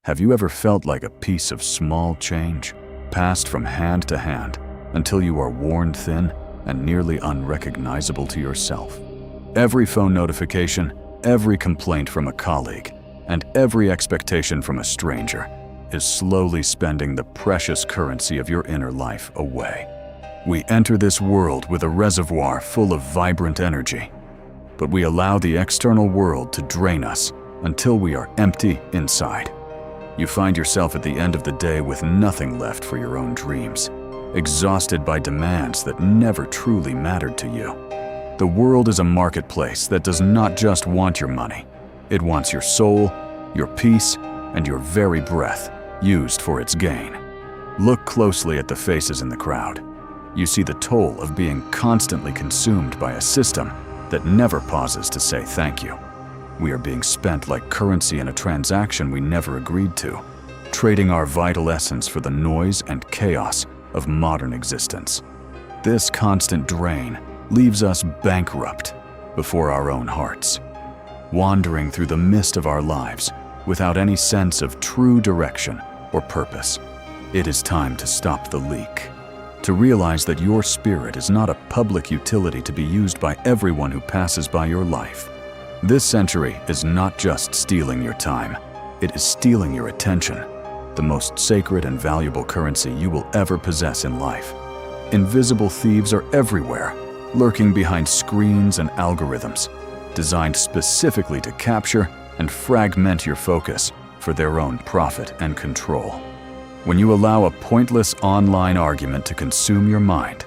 Have you ever felt like a piece of small change, passed from hand to hand until you are worn thin and nearly unrecognizable to yourself? Every phone notification, every complaint from a colleague, and every expectation from a stranger is slowly spending the precious currency of your inner life away. We enter this world with a reservoir full of vibrant energy, but we allow the external world to drain us until we are empty inside. You find yourself at the end of the day with nothing left for your own dreams, exhausted by demands that never truly mattered to you. The world is a marketplace that does not just want your money. It wants your soul, your peace, and your very breath used for its gain. Look closely at the faces in the crowd. You see the toll of being constantly consumed by a system that never pauses to say thank you. We are being spent like currency in a transaction we never agreed to, trading our vital essence for the noise and chaos of modern existence. This constant drain leaves us bankrupt before our own hearts, wandering through the mist of our lives without any sense of true direction or purpose. It is time to stop the leak, to realize that your spirit is not a public utility to be used by everyone who passes by your life. This century is not just stealing your time, it is stealing your attention, the most sacred and valuable currency you will ever possess in life. Invisible thieves are everywhere, lurking behind screens and algorithms, designed specifically to capture and fragment your focus for their own profit and control. When you allow a pointless online argument to consume your mind,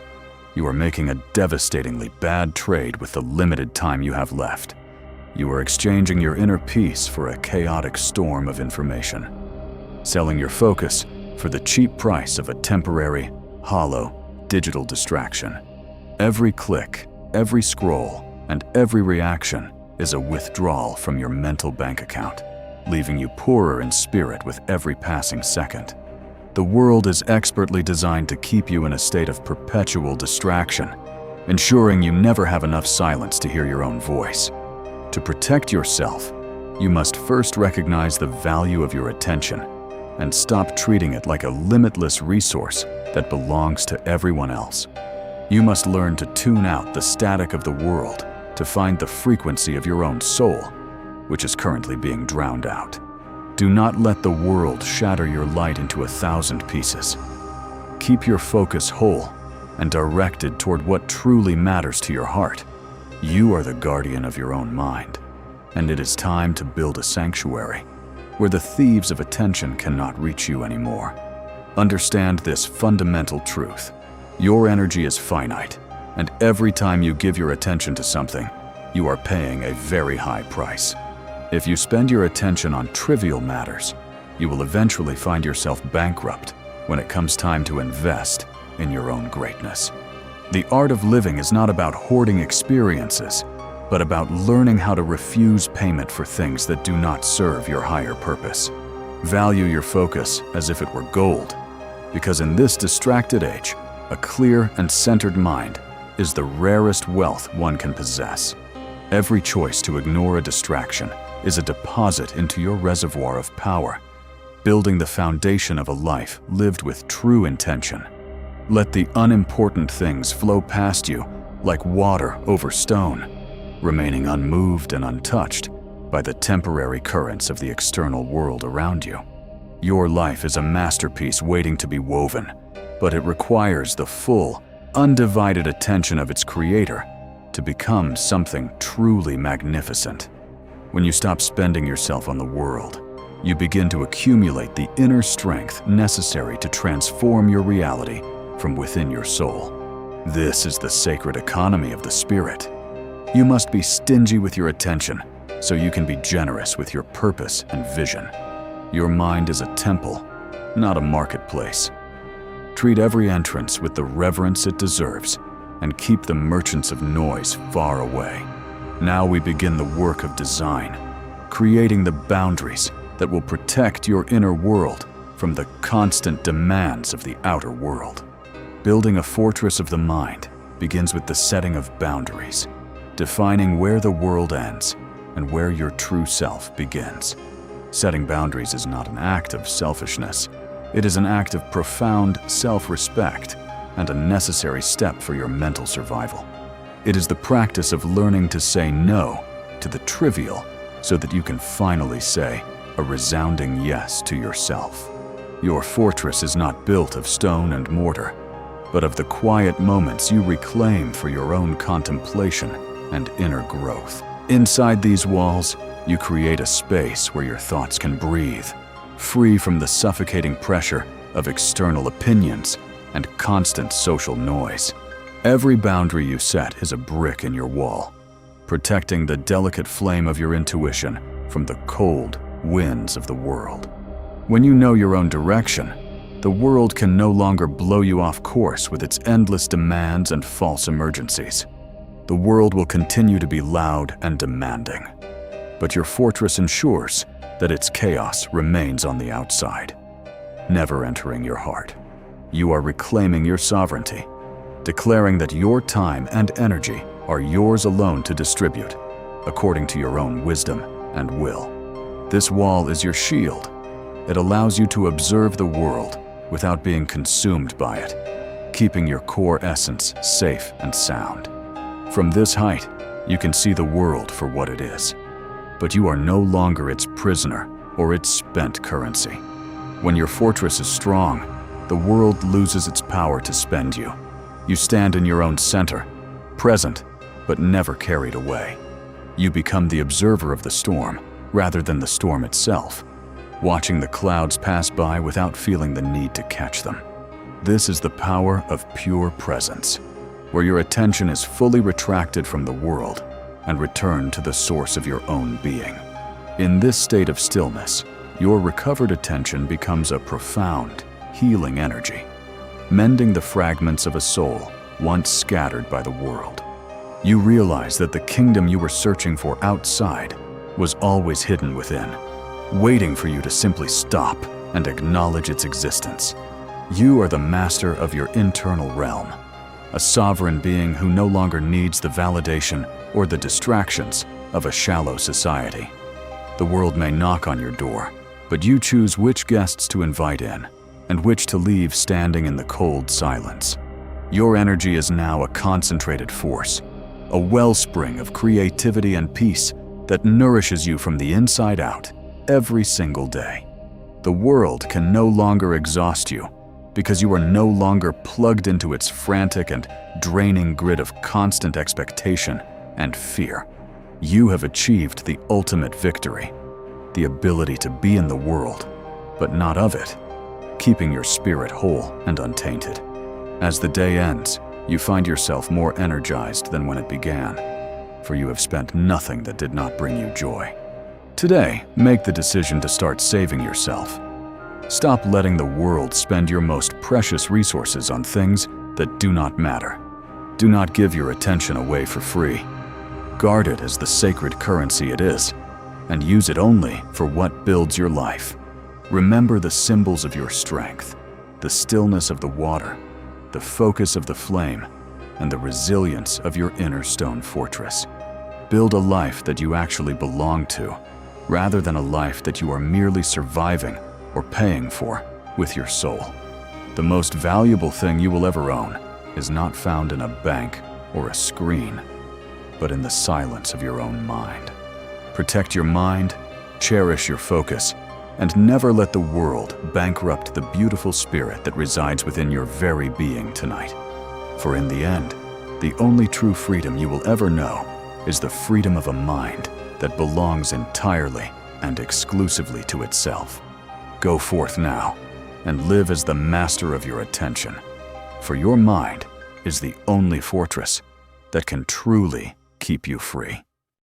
you are making a devastatingly bad trade with the limited time you have left. You are exchanging your inner peace for a chaotic storm of information, selling your focus for the cheap price of a temporary, hollow, digital distraction. Every click, every scroll, and every reaction is a withdrawal from your mental bank account, leaving you poorer in spirit with every passing second. The world is expertly designed to keep you in a state of perpetual distraction, ensuring you never have enough silence to hear your own voice. To protect yourself, you must first recognize the value of your attention and stop treating it like a limitless resource that belongs to everyone else. You must learn to tune out the static of the world to find the frequency of your own soul, which is currently being drowned out. Do not let the world shatter your light into 1,000 pieces. Keep your focus whole and directed toward what truly matters to your heart. You are the guardian of your own mind, and it is time to build a sanctuary where the thieves of attention cannot reach you anymore. Understand this fundamental truth. Your energy is finite, and every time you give your attention to something, you are paying a very high price. If you spend your attention on trivial matters, you will eventually find yourself bankrupt when it comes time to invest in your own greatness. The art of living is not about hoarding experiences, but about learning how to refuse payment for things that do not serve your higher purpose. Value your focus as if it were gold, because in this distracted age, a clear and centered mind is the rarest wealth one can possess. Every choice to ignore a distraction is a deposit into your reservoir of power, building the foundation of a life lived with true intention. Let the unimportant things flow past you like water over stone, remaining unmoved and untouched by the temporary currents of the external world around you. Your life is a masterpiece waiting to be woven, but it requires the full, undivided attention of its creator to become something truly magnificent. When you stop spending yourself on the world, you begin to accumulate the inner strength necessary to transform your reality from within your soul. This is the sacred economy of the spirit. You must be stingy with your attention so you can be generous with your purpose and vision. Your mind is a temple, not a marketplace. Treat every entrance with the reverence it deserves and keep the merchants of noise far away. Now we begin the work of design, creating the boundaries that will protect your inner world from the constant demands of the outer world. Building a fortress of the mind begins with the setting of boundaries, defining where the world ends and where your true self begins. Setting boundaries is not an act of selfishness. It is an act of profound self-respect and a necessary step for your mental survival. It is the practice of learning to say no to the trivial so that you can finally say a resounding yes to yourself. Your fortress is not built of stone and mortar, but of the quiet moments you reclaim for your own contemplation and inner growth. Inside these walls, you create a space where your thoughts can breathe, free from the suffocating pressure of external opinions and constant social noise. Every boundary you set is a brick in your wall, protecting the delicate flame of your intuition from the cold winds of the world. When you know your own direction, the world can no longer blow you off course with its endless demands and false emergencies. The world will continue to be loud and demanding, but your fortress ensures that its chaos remains on the outside, never entering your heart. You are reclaiming your sovereignty, declaring that your time and energy are yours alone to distribute, according to your own wisdom and will. This wall is your shield. It allows you to observe the world without being consumed by it, keeping your core essence safe and sound. From this height, you can see the world for what it is, but you are no longer its prisoner or its spent currency. When your fortress is strong, the world loses its power to spend you. You stand in your own center, present, but never carried away. You become the observer of the storm rather than the storm itself, watching the clouds pass by without feeling the need to catch them. This is the power of pure presence, where your attention is fully retracted from the world and returned to the source of your own being. In this state of stillness, your recovered attention becomes a profound, healing energy, mending the fragments of a soul once scattered by the world. You realize that the kingdom you were searching for outside was always hidden within, waiting for you to simply stop and acknowledge its existence. You are the master of your internal realm, a sovereign being who no longer needs the validation or the distractions of a shallow society. The world may knock on your door, but you choose which guests to invite in and which to leave standing in the cold silence. Your energy is now a concentrated force, a wellspring of creativity and peace that nourishes you from the inside out every single day. The world can no longer exhaust you because you are no longer plugged into its frantic and draining grid of constant expectation and fear. You have achieved the ultimate victory, the ability to be in the world, but not of it, keeping your spirit whole and untainted. As the day ends, you find yourself more energized than when it began, for you have spent nothing that did not bring you joy. Today, make the decision to start saving yourself. Stop letting the world spend your most precious resources on things that do not matter. Do not give your attention away for free. Guard it as the sacred currency it is, and use it only for what builds your life. Remember the symbols of your strength, the stillness of the water, the focus of the flame, and the resilience of your inner stone fortress. Build a life that you actually belong to, rather than a life that you are merely surviving or paying for with your soul. The most valuable thing you will ever own is not found in a bank or a screen, but in the silence of your own mind. Protect your mind, cherish your focus, and never let the world bankrupt the beautiful spirit that resides within your very being tonight. For in the end, the only true freedom you will ever know is the freedom of a mind that belongs entirely and exclusively to itself. Go forth now and live as the master of your attention, for your mind is the only fortress that can truly keep you free.